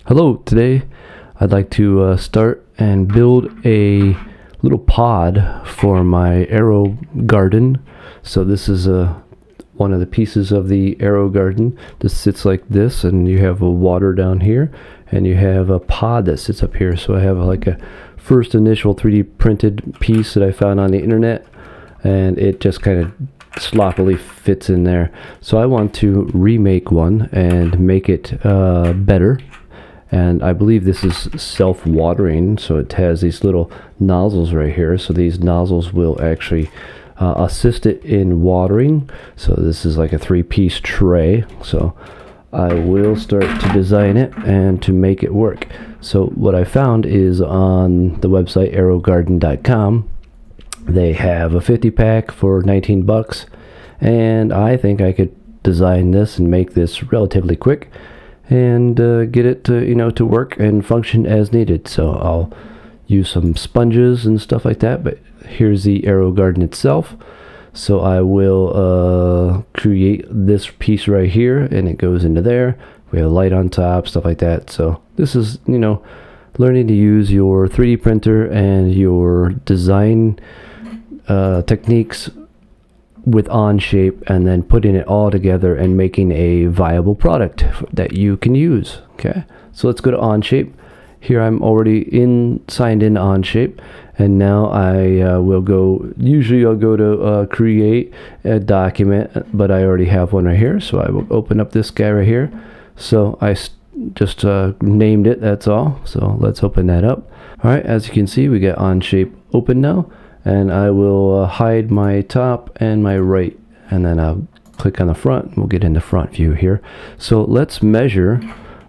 Hello, today I'd like to start and build a little pod for my AeroGarden. So this is one of the pieces of the AeroGarden. This sits like this, and you have a water down here, and you have a pod that sits up here. So I have like a first initial 3D printed piece that I found on the internet, and it just kind of sloppily fits in there. So I want to remake one and make it better. And I believe this is self-watering, so it has these little nozzles right here. So these nozzles will actually assist it in watering. So this is like a 3-piece tray. So I will start to design it and to make it work. So what I found is on the website AeroGarden.com, they have a 50-pack for 19 bucks. And I think I could design this and make this relatively quick and get it to work and function as needed. So I'll use some sponges and stuff like that, but here's the AeroGarden itself. So I will create this piece right here, and it goes into there. We have a light on top, stuff like that. So this is learning to use your 3D printer and your design techniques with Onshape, and then putting it all together and making a viable product that you can use. Okay, so let's go to Onshape. Here I'm already signed in Onshape, and now I will go. Usually I'll go to create a document, but I already have one right here, so I will open up this guy right here. So I just named it, that's all. So let's open that up. All right, as you can see, we got Onshape open now. And I will hide my top and my right, and then I'll click on the front. We'll get into front view here. So let's measure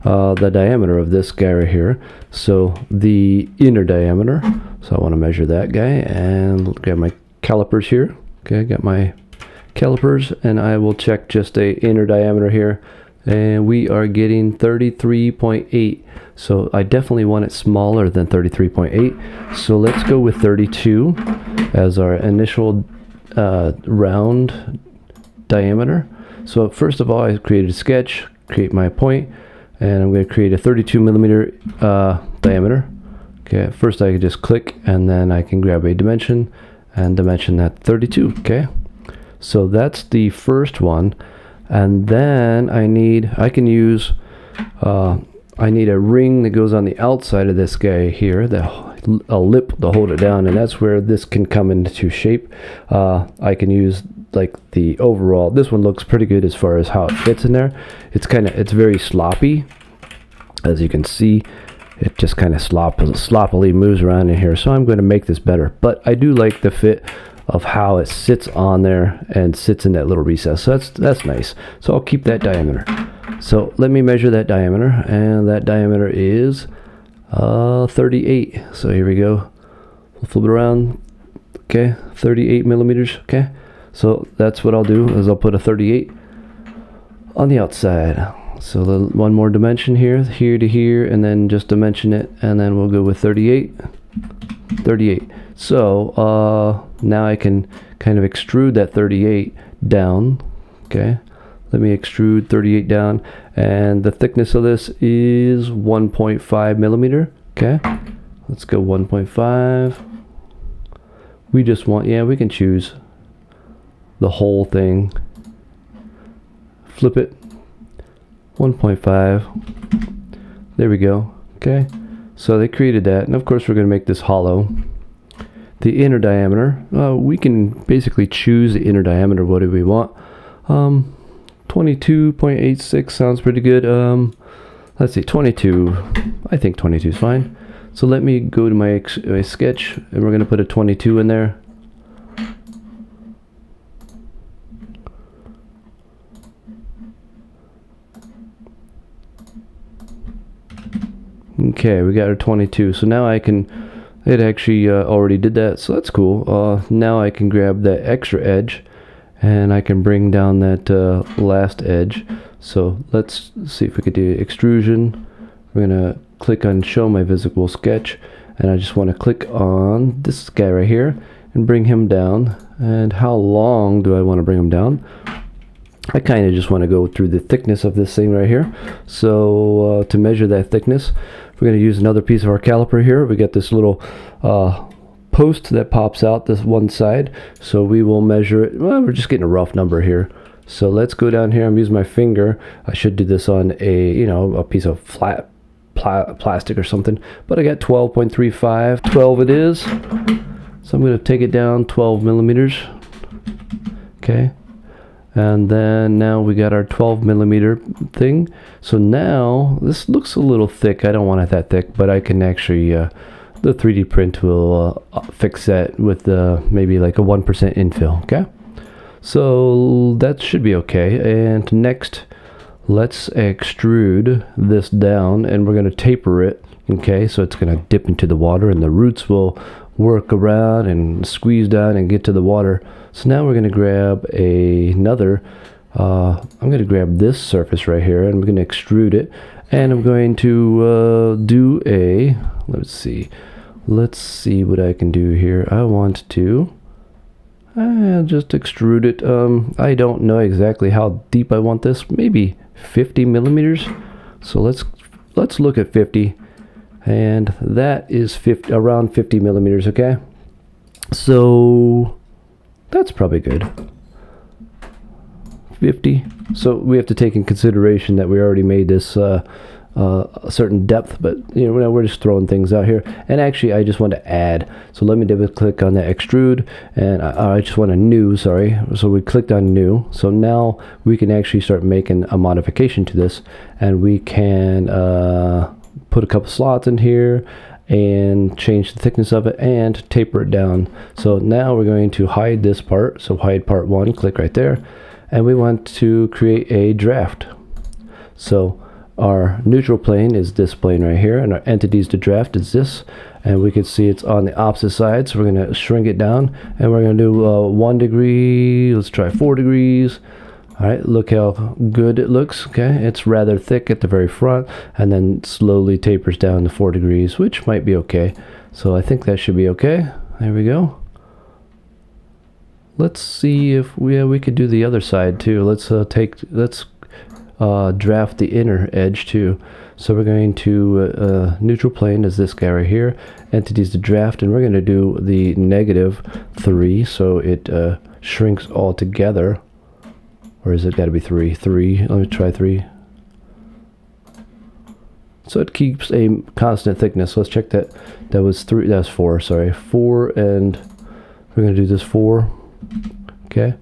the diameter of this guy right here. So the inner diameter. So I want to measure that guy, and grab my calipers here. Okay, I got my calipers, and I will check just a inner diameter here. And we are getting 33.8. So I definitely want it smaller than 33.8. So let's go with 32 as our initial round diameter. So first of all, I created a sketch, create my point, and I'm going to create a 32 millimeter diameter. Okay, first I can just click, and then I can grab a dimension and dimension that 32. Okay, so that's the first one. And then I need a ring that goes on the outside of this guy here, a lip to hold it down, and that's where this can come into shape. I can use like the overall. This one looks pretty good as far as how it fits in there. It's very sloppy, as you can see. It just kind of sloppily moves around in here. So I'm going to make this better, but I do like the fit of how it sits on there and sits in that little recess. So that's nice. So I'll keep that diameter. So let me measure that diameter, and that diameter is 38. So here we go. We'll flip it around. Okay, 38 millimeters. Okay, so that's what I'll do, is I'll put a 38 on the outside. So one more dimension here to here, and then just dimension it, and then we'll go with 38. So now I can kind of extrude that 38 down. Okay, let me extrude 38 down, and the thickness of this is 1.5 millimeter. Okay, let's go 1.5. We just want, we can choose the whole thing. Flip it, 1.5. There we go. Okay, so they created that, and of course we're going to make this hollow. The inner diameter, we can basically choose the inner diameter. What do we want? 22.86 sounds pretty good. Let's see, 22. I think 22 is fine. So let me go to my sketch, and we're going to put a 22 in there. Okay, we got our 22. So now I can. It actually already did that, so that's cool. Now I can grab that extra edge, and I can bring down that last edge. So let's see if we could do extrusion. We're gonna click on show my visible sketch, and I just want to click on this guy right here and bring him down. And how long do I want to bring him down? I kind of just want to go through the thickness of this thing right here. So to measure that thickness, we're going to use another piece of our caliper here. We got this little post that pops out this one side. So we will measure it. Well, we're just getting a rough number here. So let's go down here. I'm using my finger. I should do this on a piece of flat plastic or something. But I got 12.35. 12 it is. So I'm going to take it down 12 millimeters. Okay. And then now we got our 12 millimeter thing. So now this looks a little thick. I don't want it that thick, but I can actually, the 3D print will fix that with maybe like a 1% infill. Okay. So that should be okay. And next, let's extrude this down and we're going to taper it. Okay. So it's going to dip into the water and the roots will work around and squeeze down and get to the water. So now we're going to grab I'm going to grab this surface right here and I'm going to extrude it, and I'm going to do let's see what I can do here. I want to just extrude it. I don't know exactly how deep I want this, maybe 50 millimeters. So let's look at 50, and that is around 50 millimeters. Okay, so that's probably good. 50. So we have to take in consideration that we already made this a certain depth, but we're just throwing things out here. And actually, I just want to add. So let me double click on that extrude, and I just want a new. Sorry. So we clicked on new. So now we can actually start making a modification to this, and we can put a couple slots in here and change the thickness of it and taper it down. So now we're going to hide this part. So hide part 1, click right there, and we want to create a draft. So our neutral plane is this plane right here, and our entities to draft is this, and we can see it's on the opposite side. So we're going to shrink it down, and we're going to do 1 degree. Let's try 4 degrees. All right, look how good it looks. Okay, it's rather thick at the very front, and then slowly tapers down to 4 degrees, which might be okay. So I think that should be okay. There we go. Let's see if we could do the other side too. Let's draft the inner edge too. So we're going to neutral plane is this guy right here. Entities to draft, and we're going to do the -3, so it shrinks all together. Or is it got to be 3? 3. Let me try 3. So it keeps a constant thickness. Let's check that. That was 3. That's 4. Sorry, 4, and we're going to do this 4. Okay.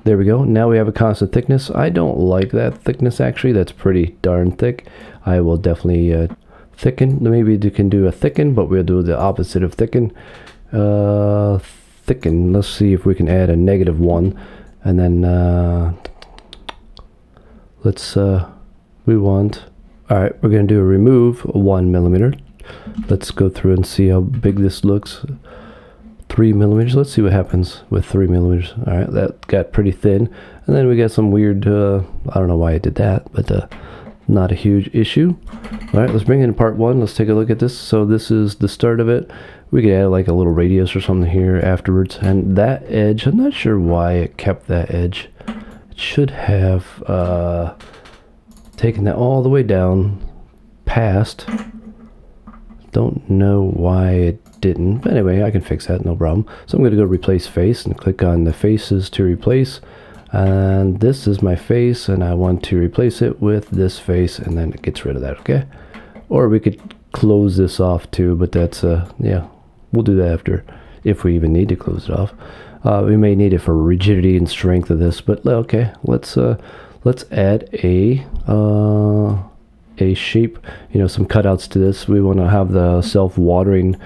There we go. Now we have a constant thickness. I don't like that thickness actually. That's pretty darn thick. I will definitely thicken. Maybe you can do a thicken, but we'll do the opposite of thicken. Thicken. Let's see if we can add a -1. And then alright, we're going to do a remove 1 millimeter. Let's go through and see how big this looks. 3 millimeters. Let's see what happens with 3 millimeters. Alright, that got pretty thin. And then we got some weird, I don't know why I did that, but not a huge issue. Alright, let's bring in part 1. Let's take a look at this. So this is the start of it. We could add like a little radius or something here afterwards. And that edge, I'm not sure why it kept that edge. It should have taken that all the way down past. Don't know why it didn't. But anyway, I can fix that, no problem. So I'm going to go replace face and click on the faces to replace. And this is my face, and I want to replace it with this face, and then it gets rid of that, okay? Or we could close this off too, but that's, yeah. We'll do that after, if we even need to close it off. We may need it for rigidity and strength of this, but okay. Let's add a shape, some cutouts to this. We want to have the self-watering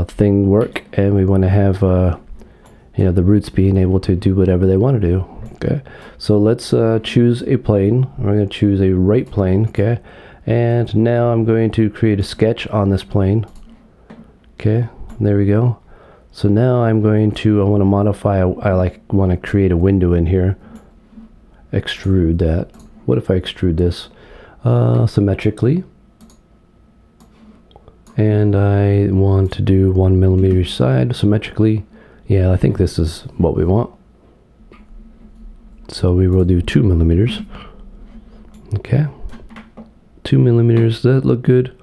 thing work, and we want to have the roots being able to do whatever they want to do. Okay, so let's choose a plane. We're going to choose a right plane. Okay, and now I'm going to create a sketch on this plane. Okay, there we go. So now I want to modify, I want to create a window in here. Extrude that. What if I extrude this symmetrically? And I want to do 1 millimeter side symmetrically. Yeah, I think this is what we want. So we will do 2 millimeters. Okay, 2 millimeters. Does that look good?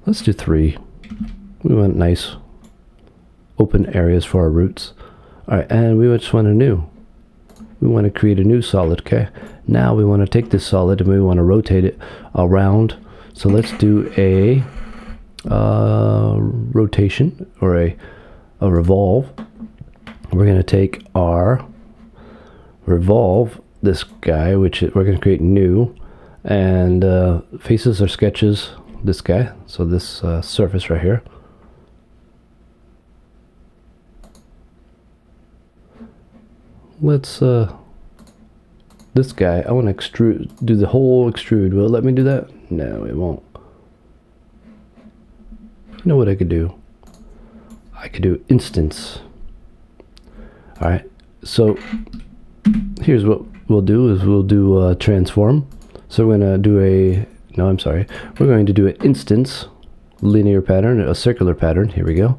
Let's do 3. We want nice open areas for our roots. All right, and we just want a new. We want to create a new solid. Okay, now we want to take this solid and we want to rotate it around. So let's do a rotation or a revolve. We're going to take our revolve, this guy, which we're going to create new, and faces or sketches this guy. So this surface right here. Let's this guy, I want to extrude, do the whole extrude. Will it let me do that? No, it won't. You know what I could do? I could do instance. All right, so here's what we'll do is we'll do transform. So we're going to do we're going to do an instance linear pattern, a circular pattern. Here we go.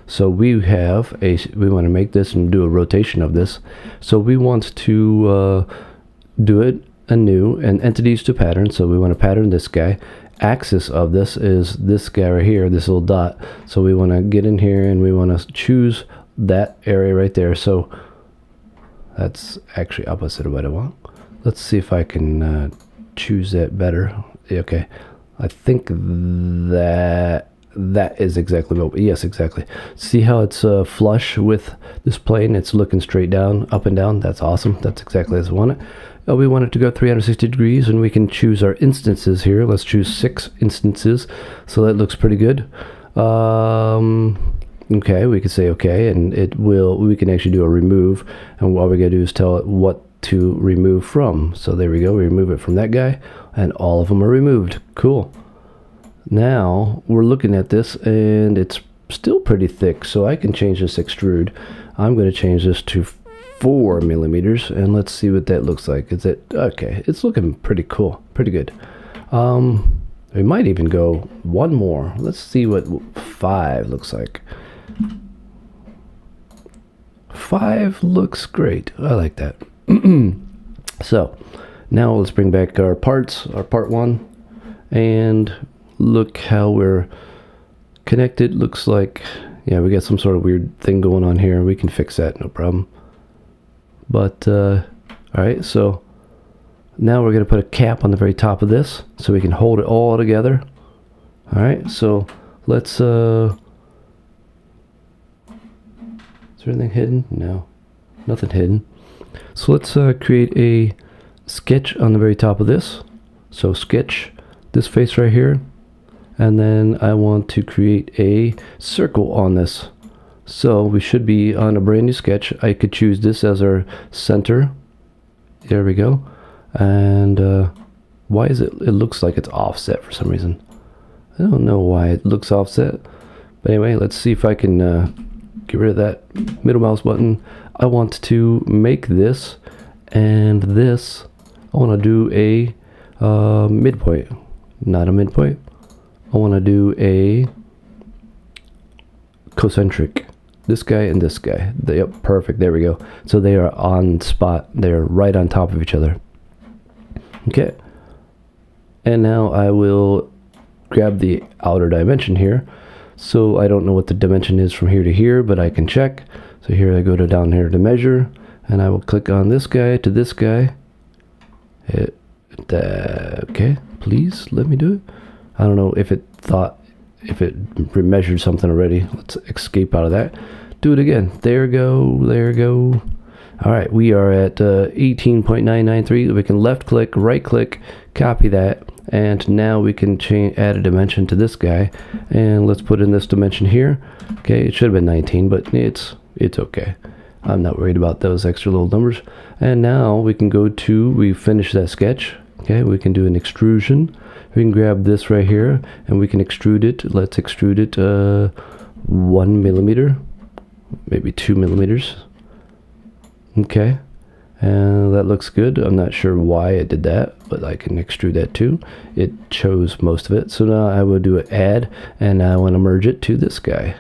So we want to make this and do a rotation of this. So we want to do it anew and entities to pattern. So we want to pattern this guy. Axis of this is this guy right here, this little dot. So we want to get in here and we want to choose that area right there. So that's actually opposite of what I want. Let's see if I can choose that better. Okay, I think that is exactly what, yes, exactly. See how it's flush with this plane? It's looking straight down, up and down. That's awesome. That's exactly as I want it. We want it to go 360 degrees, and we can choose our instances here. Let's choose 6 instances. So that looks pretty good. Okay, we can say okay, and we can actually do a remove, and all we gotta do is tell it what to remove from. So there we go, we remove it from that guy, and all of them are removed. Cool. Now we're looking at this and it's still pretty thick, so I can change this extrude. I'm going to change this to 4 millimeters, and let's see what that looks like. Is it okay? It's looking pretty cool, pretty good. We might even go one more. Let's see what 5 looks like. 5 looks great. I like that. So now let's bring back our parts, our part 1, and look how we're connected. Looks like, yeah, we got some sort of weird thing going on here. We can fix that, no problem. But all right, so now we're going to put a cap on the very top of this so we can hold it all together. All right, so let's is there anything hidden? No, nothing hidden. So let's create a sketch on the very top of this. So sketch this face right here, and then I want to create a circle on this. So we should be on a brand new sketch. I could choose this as our center. There we go. And why is it looks like it's offset for some reason. I don't know why it looks offset, but anyway, let's see if I can get rid of that middle mouse button. I want to make this and this. I want to do a midpoint, not a midpoint. I want to do a concentric. This guy and this guy. Yep, perfect. There we go. So they are on spot. They're right on top of each other. Okay. And now I will grab the outer dimension here. So I don't know what the dimension is from here to here, but I can check. So here I go to down here to measure, and I will click on this guy to this guy. Okay, please let me do it. I don't know if it measured something already. Let's escape out of that. Do it again. There go. There go. All right, we are at 18.993. We can left click, right click, copy that, and now we can add a dimension to this guy, and let's put in this dimension here. Okay, it should have been 19, but it's okay. I'm not worried about those extra little numbers. And now we can go to, we finish that sketch. Okay, we can do an extrusion. We can grab this right here and we can extrude it. Let's extrude it 1 millimeter, maybe 2 millimeters. Okay, and that looks good. I'm not sure why it did that, but I can extrude that too. It chose most of it. So now I will do an add, and I want to merge it to this guy.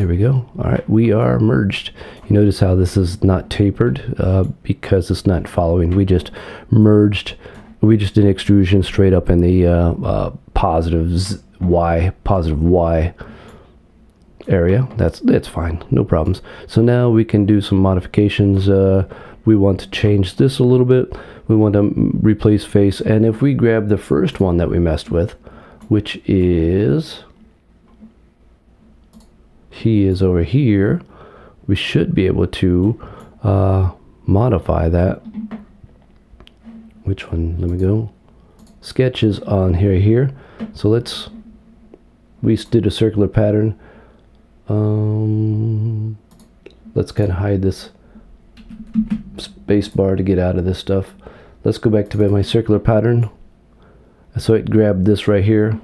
There we go. All right, we are merged. You notice how this is not tapered because it's not following. We just merged. We just did an extrusion straight up in the positive Y area. That's fine, no problems. So now we can do some modifications. We want to change this a little bit. We want to replace face, and if we grab the first one that we messed with, which is he is over here, we should be able to modify that. Which one? Let me go. Sketch is on here. So we did a circular pattern. Let's kind of hide this space bar to get out of this stuff. Let's go back to my circular pattern. So it grabbed this right here.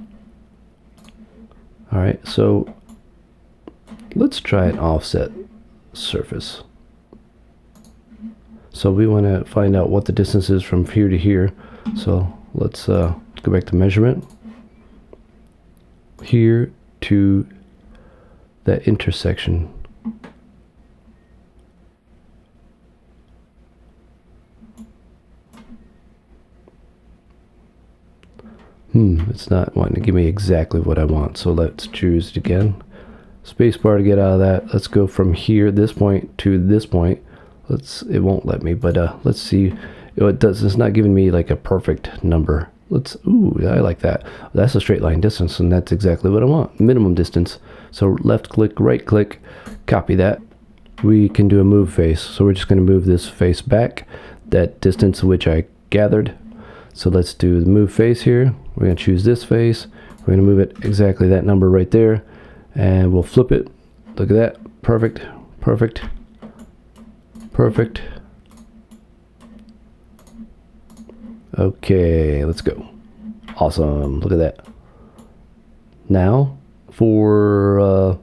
All right, so let's try an offset surface. So we want to find out what the distance is from here to here. So let's go back to measurement. Here to that intersection. It's not wanting to give me exactly what I want. So let's choose it again. Spacebar to get out of that. Let's go from here, this point, to this point. It won't let me, but let's see. It does. It's not giving me like a perfect number. Ooh, I like that. That's a straight line distance, and that's exactly what I want. Minimum distance. So left click, right click, copy that. We can do a move face. So we're just going to move this face back, that distance which I gathered. So let's do the move face here. We're going to choose this face. We're going to move it exactly that number right there, and we'll flip it. Look at that. Perfect. Perfect. Perfect. Okay, let's go. Awesome. Look at that. Now for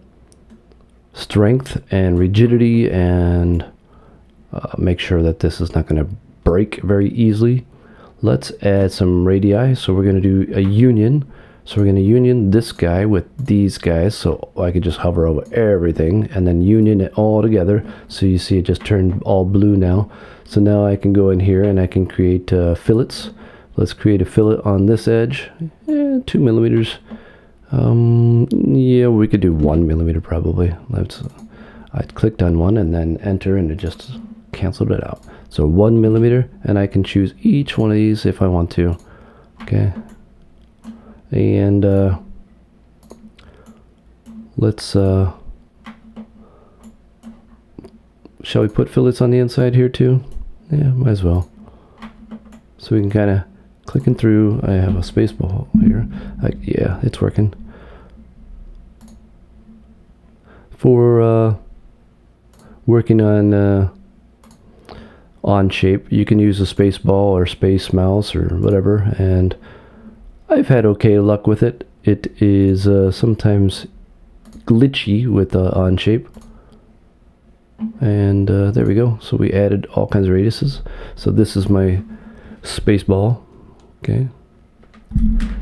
strength and rigidity, and make sure that this is not going to break very easily. Let's add some radii. So we're going to do a union. So we're going to union this guy with these guys. So I could just hover over everything and then union it all together. So you see it just turned all blue now. So now I can go in here and I can create fillets. Let's create a fillet on this edge. 2 millimeters. Yeah, we could do 1 millimeter probably. I clicked on one and then enter, and it just canceled it out. So 1 millimeter, and I can choose each one of these if I want to. Okay. And let's shall we put fillets on the inside here too? Yeah, might as well. So we can kind of clicking through. I have a space ball here. Yeah, it's working. For working on Onshape, you can use a space ball or space mouse or whatever, and I've had okay luck with it. It is sometimes glitchy with Onshape. And there we go. So we added all kinds of radiuses. So this is my space ball. Okay.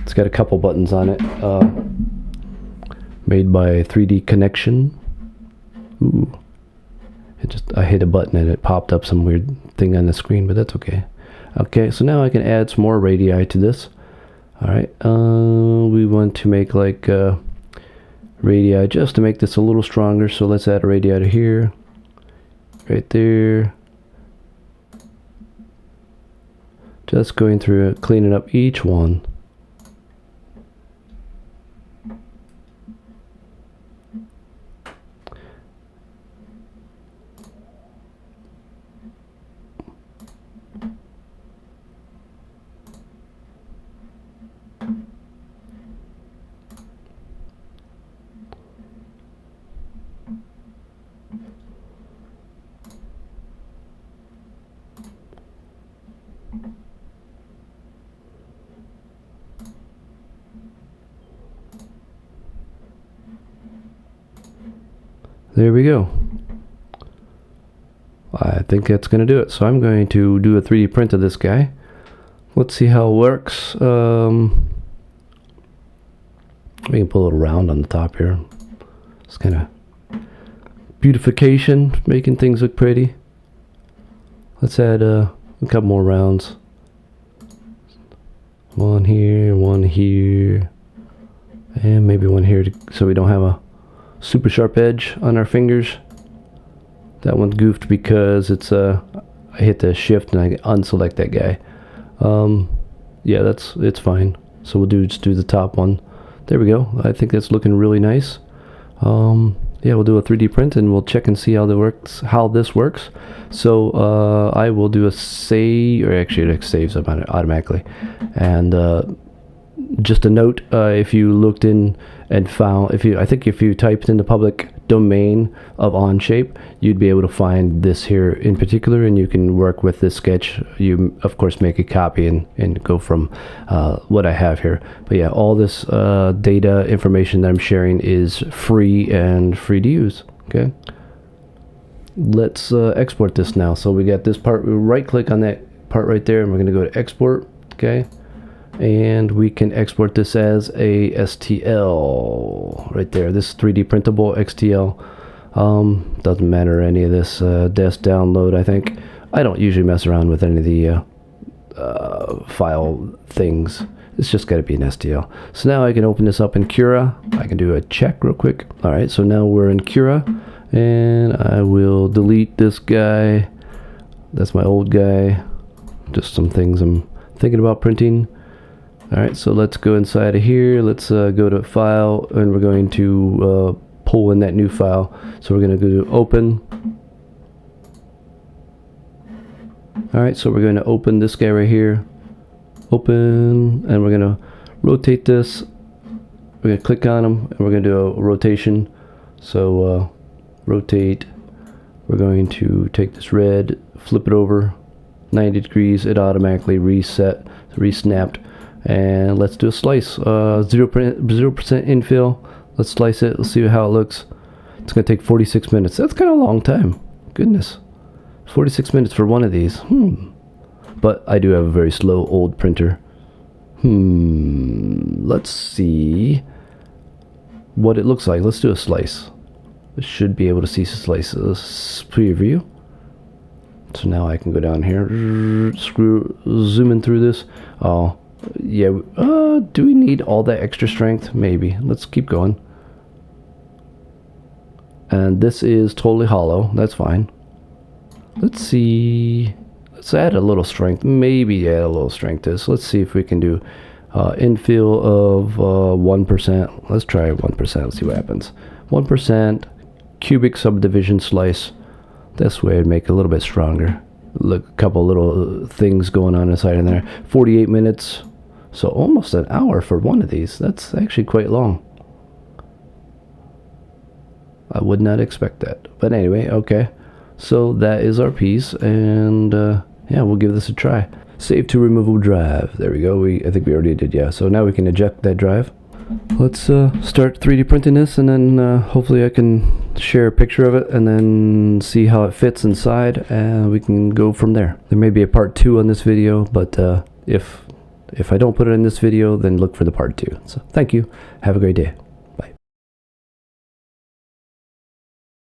It's got a couple buttons on it. Made by 3D Connection. Ooh. I hit a button and it popped up some weird thing on the screen, but that's okay. Okay, so now I can add some more radii to this. Alright, we want to make like radii just to make this a little stronger. So let's add a radii to here. Right there. Just going through it, cleaning up each one. There we go. I think that's going to do it. So I'm going to do a 3D print of this guy. Let's see how it works. We can put a little round on the top here. Just kind of beautification, making things look pretty. Let's add a couple more rounds. One here, and maybe one here so we don't have a super sharp edge on our fingers. That one goofed because it's I hit the shift and I unselect that guy. Yeah, it's fine. So we'll just do the top one. There we go. I think that's looking really nice. Yeah, we'll do a 3D print and we'll check and see how this works. So I will do a save, or actually it saves automatically. And just a note, if you looked in and found, I think if you typed in the public domain of Onshape, you'd be able to find this here in particular, and you can work with this sketch. You of course make a copy and go from what I have here. But yeah, all this data information that I'm sharing is free and free to use. Okay, let's export this now. So we got this part. We right click on that part right there, and we're going to go to export. Okay. And we can export this as a STL right there. This 3D printable XTL. Doesn't matter any of this desk download. I think I don't usually mess around with any of the file things. It's just got to be an STL. So now I can open this up in Cura. I can do a check real quick. All right, so now we're in Cura, and I will delete this guy. That's my old guy. Just some things I'm thinking about printing. Alright, so let's go inside of here. Let's go to file, and we're going to pull in that new file. So we're going to go to open. Alright, so we're going to open this guy right here. Open, and we're going to rotate this. We're going to click on him, and we're going to do a rotation. So rotate. We're going to take this red, flip it over 90 degrees. It automatically resnapped. And let's do a slice. 0% infill. Let's slice it. Let's see how it looks. It's going to take 46 minutes. That's kind of a long time. Goodness. 46 minutes for one of these. But I do have a very slow old printer. Let's see what it looks like. Let's do a slice. I should be able to see slices. Preview. So now I can go down here. Zoom in through this. Oh. Yeah, do we need all that extra strength? Maybe. Let's keep going. And this is totally hollow. That's fine. Let's see. Let's add a little strength. Maybe add a little strength to this. Let's see if we can do infill of 1%. Let's try 1%. Let's see what happens. 1% cubic subdivision slice. This way it'd make it a little bit stronger. Look, a couple little things going on inside in there. 48 minutes. So almost an hour for one of these. That's actually quite long. I would not expect that. But anyway, okay. So that is our piece. And yeah, we'll give this a try. Save to removable drive. There we go. I think we already did, yeah. So now we can eject that drive. Let's start 3D printing this, and then hopefully I can share a picture of it and then see how it fits inside, and we can go from there. There may be a part 2 on this video, but if I don't put it in this video, then look for the part 2. So thank you. Have a great day.